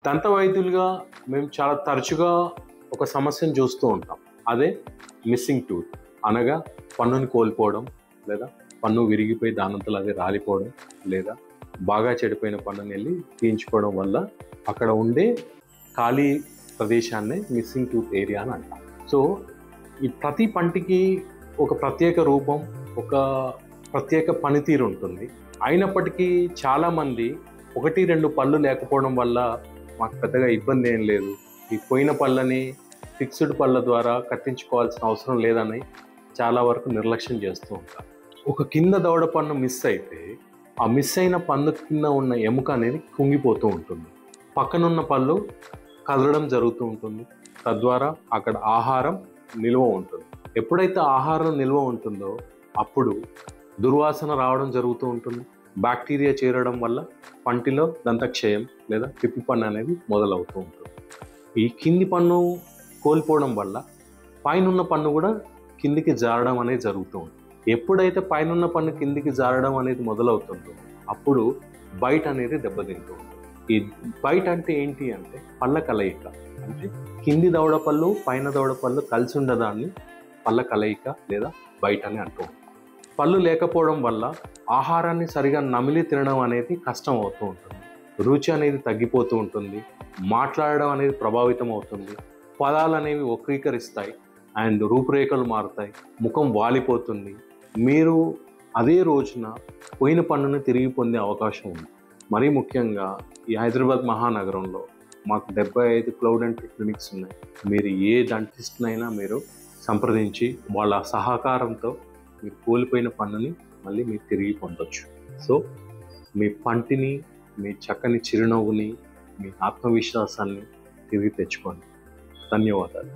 దంత వైద్యులుగా మేము చాలా తరచుగా ఒక సమస్యను చూస్తూ ఉంటాం. అదే మిస్సింగ్ టూత్, అనగా పన్నుని కోల్పోవడం, లేదా పన్ను విరిగిపోయి దానంతలో అదే రాలిపోవడం, లేదా బాగా చెడిపోయిన పన్నుని వెళ్ళి తీయించుకోవడం వల్ల అక్కడ ఉండే ఖాళీ ప్రదేశాన్నే మిస్సింగ్ టూత్ ఏరియా అని అంటాం. సో ఈ ప్రతి పంటికి ఒక ప్రత్యేక రూపం, ఒక ప్రత్యేక పనితీరు ఉంటుంది. అయినప్పటికీ చాలామంది 1-2 పళ్ళు లేకపోవడం వల్ల మాకు పెద్దగా ఇబ్బంది ఏం లేదు, ఈ పోయిన పళ్ళని ఫిక్స్డ్ పళ్ళ ద్వారా కట్టించుకోవాల్సిన అవసరం లేదని చాలా వరకు నిర్లక్ష్యం చేస్తూ ఉంటారు. ఒక కింద దవడ పన్ను మిస్ అయితే ఆ మిస్ అయిన పన్ను కింద ఉన్న ఎముక అనేది కుంగిపోతూ ఉంటుంది. పక్కనున్న పళ్ళు కదలడం జరుగుతూ ఉంటుంది. తద్వారా అక్కడ ఆహారం నిల్వ ఉంటుంది. ఎప్పుడైతే ఆహారం నిల్వ ఉంటుందో అప్పుడు దుర్వాసన రావడం జరుగుతూ ఉంటుంది. బ్యాక్టీరియా చేరడం వల్ల పంటిలో దంతక్షయం లేదా పిప్పి పన్ను అనేది మొదలవుతూ ఉంటుంది. ఈ కింది పన్ను కోల్పోవడం వల్ల పైనున్న పన్ను కూడా కిందికి జారడం అనేది జరుగుతూ ఉంటుంది. ఎప్పుడైతే పైనున్న పన్ను కిందికి జారడం అనేది మొదలవుతుందో అప్పుడు బైట్ అనేది దెబ్బతింటూ ఉంటుంది. ఈ బైట్ అంటే ఏంటి అంటే పళ్ళ కలయిక. అంటే కింది దవడ పళ్ళు పైన దవడ పళ్ళు కలిసి ఉండదాన్ని పళ్ళ కలయిక లేదా బైట్ అని అంటూ ఉంటాం. పళ్ళు లేకపోవడం వల్ల ఆహారాన్ని సరిగా నమిలి తినడం అనేది కష్టం అవుతూ ఉంటుంది. రుచి అనేది తగ్గిపోతూ ఉంటుంది. మాట్లాడడం అనేది ప్రభావితం అవుతుంది. పదాలు అనేవి వక్రీకరిస్తాయి అండ్ రూపురేఖలు మారుతాయి. ముఖం వాలిపోతుంది. మీరు అదే రోజున పోయిన పన్నుని తిరిగి పొందే అవకాశం ఉంది. మరీ ముఖ్యంగా ఈ హైదరాబాద్ మహానగరంలో మాకు 75 క్లౌడ్ అండ్ క్లినిక్స్ ఉన్నాయి. మీరు ఏ డెంటిస్ట్నైనా మీరు సంప్రదించి వాళ్ళ సహకారంతో మీరు కోల్పోయిన పన్నుని మళ్ళీ మీరు తిరిగి పొందొచ్చు. సో మీ పంటిని, మీ చక్కని చిరునవ్వుని, మీ ఆత్మవిశ్వాసాన్ని తిరిగి తెచ్చుకోండి. ధన్యవాదాలు.